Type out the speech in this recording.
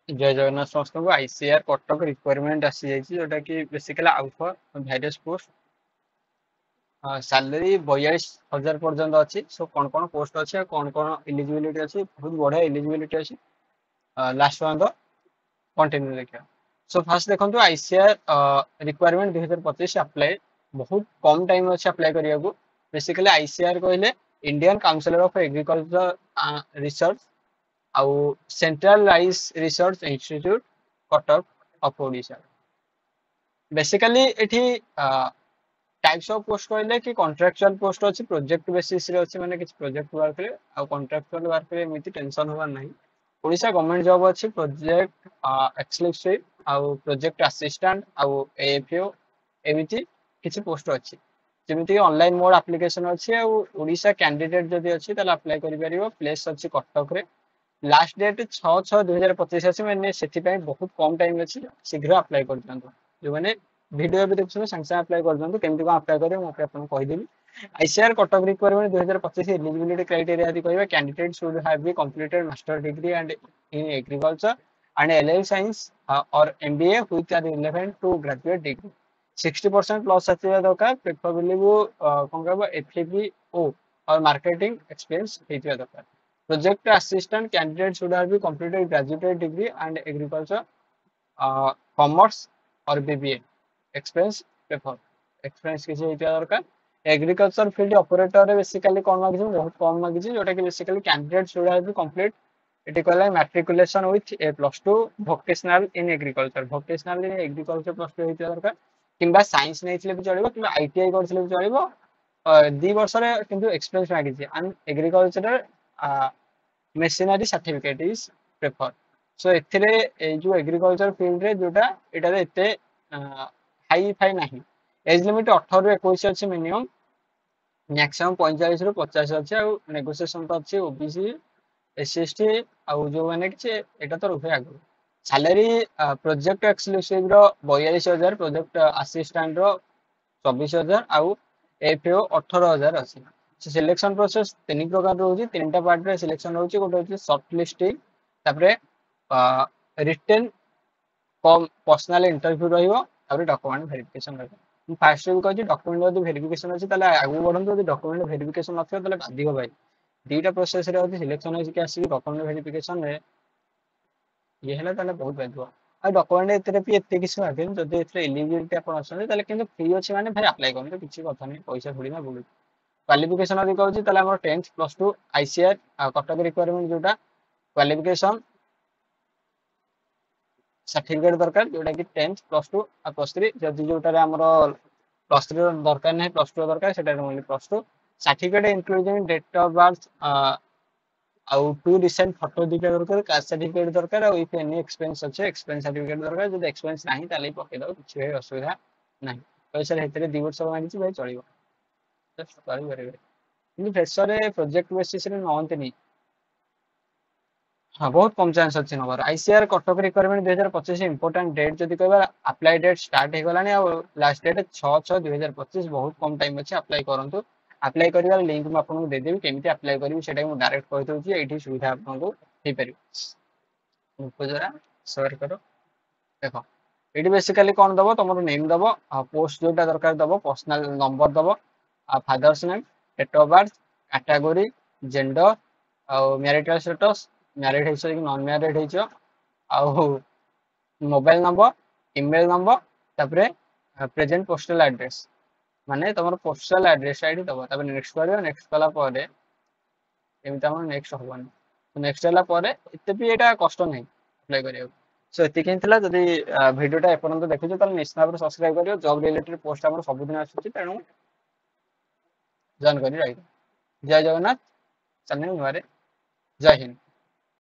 जय जगन्नाथ समस्त को आईसीआर कटक रिक्वायरमेंट आसी जाइए जोटा कि basically out various post salary 42,000 पर्यंत अच्छी सो कौन कौन पोस्ट अच्छे कौन कौन इलिजिबिलिटी अच्छी बहुत बढ़िया इलिजिबिलिटी अच्छी लास्ट पर्यंत कंटिन्यू देखा सो फास्ट देखो आईसीआर रिक्वायरमेंट 2025 अप्लाई बहुत कम टाइम अच्छे अप्लाई करने को बेसिकली आईसीआर कहले Indian council of agriculture research आउ central rice research institute Cuttack of Odisha basically एठी टाइप्स ऑफ पोस्ट कहले कि कॉन्ट्रैक्चुअल पोस्ट अच्छी प्रोजेक्ट बेसिस रे अच्छी माने किछ प्रोजेक्ट वर्क रे आ कॉन्ट्रैक्चुअल वर्क रे एमिति टेंशन होवा नहीं ओडिशा गवर्नमेंट जॉब अच्छी प्रोजेक्ट एक्सक्लूसिव आउ प्रोजेक्ट असिस्टेंट आउ एएफओ एमिति किछ पोस्ट अच्छी जेमिति ऑनलाइन मोड एप्लीकेशन अच्छी आ ओडिशा कैंडिडेट जदी अच्छी ताला अप्लाई करि परिबो प्लेस अच्छी कटक रे लास्ट डेट 6/6/2025 अच्छी मैंने से बहुत कम टाइम अच्छी शीघ्र अप्लाई कर दिखाँ जो मैंने वीडियो भी देखुन सांगे अप्लाई कर दिखाँ केमती कौन अप्लाई करेंगे मुझे आपको कहीदेवी ICR Cuttack requirement 2025 eligibility criteria यदि कहबा candidate should have be completed master degree and in agriculture and L L science or MBA with or relevant to graduate degree 60% plus आथिबा दरकार प्रेफरेबली वो कोन कहबा एफएबीओ और मार्केटिंग एक्सपीरियंस हेतिबा दरकार project assistant candidate should have be completed graduate degree and agriculture commerce or BBA experience prefer experience किसी हेतिबा दरकार एग्रीकल्चर फील्ड ऑपरेटर रे बेसिकली कोन मागिछ बहुत कम मागिछ जोटा कि basically candidate should have be complete it कहला matriculation with a +2 vocational in agriculture +2 हेतिबा दरकार किंबा साइंस नेइथिले भी चलिबो किंबा आईटीआई करथिले भी चलिबो 2 वर्ष रे किंतु एक्सपीरियंस मागिछ and agriculture machinery certificate is prefer so एथिरे ए जो एग्रीकल्चर फील्ड रे जोटा एटा रे एते हाई फाई नाही एज लिमिट 18 रु 21 अछि मिनिमम मैक्सिमम 45 रु 50 अछि आ नेगोशिएशन तो अछि ओबीसी एससी एसटी आ जो माने कि एटा तो रुपे आगु सैलरी प्रोजेक्ट एक्सक्लूसिव रो 42000 प्रोजेक्ट असिस्टेंट रो 24000 आउ एफओ 18000 अछि सिलेक्शन प्रोसेस तीन प्रकार रोजी तीनटा पार्ट रे सिलेक्शन होची गोटे होची शॉर्ट लिस्टिंग तापरे रिटन कम पर्सनल इंटरव्यू रहिबो और डॉक्यूमेंट वेरिफिकेशन रहिबो फास्ट रे कहजी डॉक्यूमेंट जदी वेरिफिकेशन अछि ताले आगु बढ़ंतो जदी डॉक्यूमेंट वेरिफिकेशन नथियो ताले बाधियो भाई दीटा प्रोसेस रे होची सिलेक्शन होची कि आसी डॉक्यूमेंट वेरिफिकेशन रे ये हेला ताले बहुत बाधियो आ डॉक्यूमेंट एतरे भी एते किछ आगे जदी एतरे एलिजिबिलिटी आपण अछन ताले किंतु फ्री अछि माने भाई अप्लाई करन किछि कथा नै पैसा थोड़ी ना बोलू क्वालिफिकेशन अधिक होची ताले हमर 10th +2 आईसीआर कटक रिक्वायरमेंट जोटा क्वालिफिकेशन सर्टिफिकेट दरकार जोटा कि 10th +2 आ +3 जदी जोटा रे हमर +3 दरकार नै +2 दरकार सेटा रे only +2 certificate including date of birth आउ टू रिसेंट फोटो दिटा दरकार कास्ट सर्टिफिकेट दरकार आ इफ एनी एक्सपेंस अछि एक्सपेंस सर्टिफिकेट दरकार जदी एक्सपेंस नाही ताले पके दो किछि भाई असुविधा नाही पैसा हेतरे 2 वर्ष मागिछि भाई चलिबो जस्ट करि परिबे କିନ୍ତୁ ଫ୍ରେଶରରେ ପ୍ରୋଜେକ୍ଟ ବେସିସରେ ନଅନ୍ତିନି हाँ बहुत कम चांस अच्छी number ICR Cuttack requirement 2025 important date जदी कहबा अप्लाई डेट स्टार्ट हे गलानी आ लास्ट डेट 6/6/2025 बहुत कम टाइम अछि अप्लाई करंतु अप्लाई करिवा लिंक मैं आपको दे देबी केमिति अप्लाई करिवि सेटा मु डायरेक्ट कहि दउची एठी सुविधा आपको हे परिबो उनको जरा शेयर करो देखो एठी बेसिकली कोन दबो तमरो नेम दबो पोस्ट जोटा दरकार दबो पर्सनल नंबर दबो father's name date of birth category gender marital status married है कि नॉन मैरिड है मोबाइल नंबर ईमेल नंबर तापरे प्रेजेंट पोस्टल एड्रेस माने तमरो पोस्टल एड्रेस आईडी दबो तापरे नेक्स्ट करियो नेक्स्ट कला परे एमिता हम नेक्स्ट होबन नेक्स्ट हला परे एते भी एटा कष्ट नै अप्लाई करियो सो एति केनथला जदी वीडियोटा एपर्यंत देखियो त निश्चित भाବରେ सब्सक्राइब करियो जॉब रिलेटेड पोस्ट हमर सब दिन आछुची तेनु जॉइन करि राखियो जय जगन्नाथ चैनल मारे जय हिंद।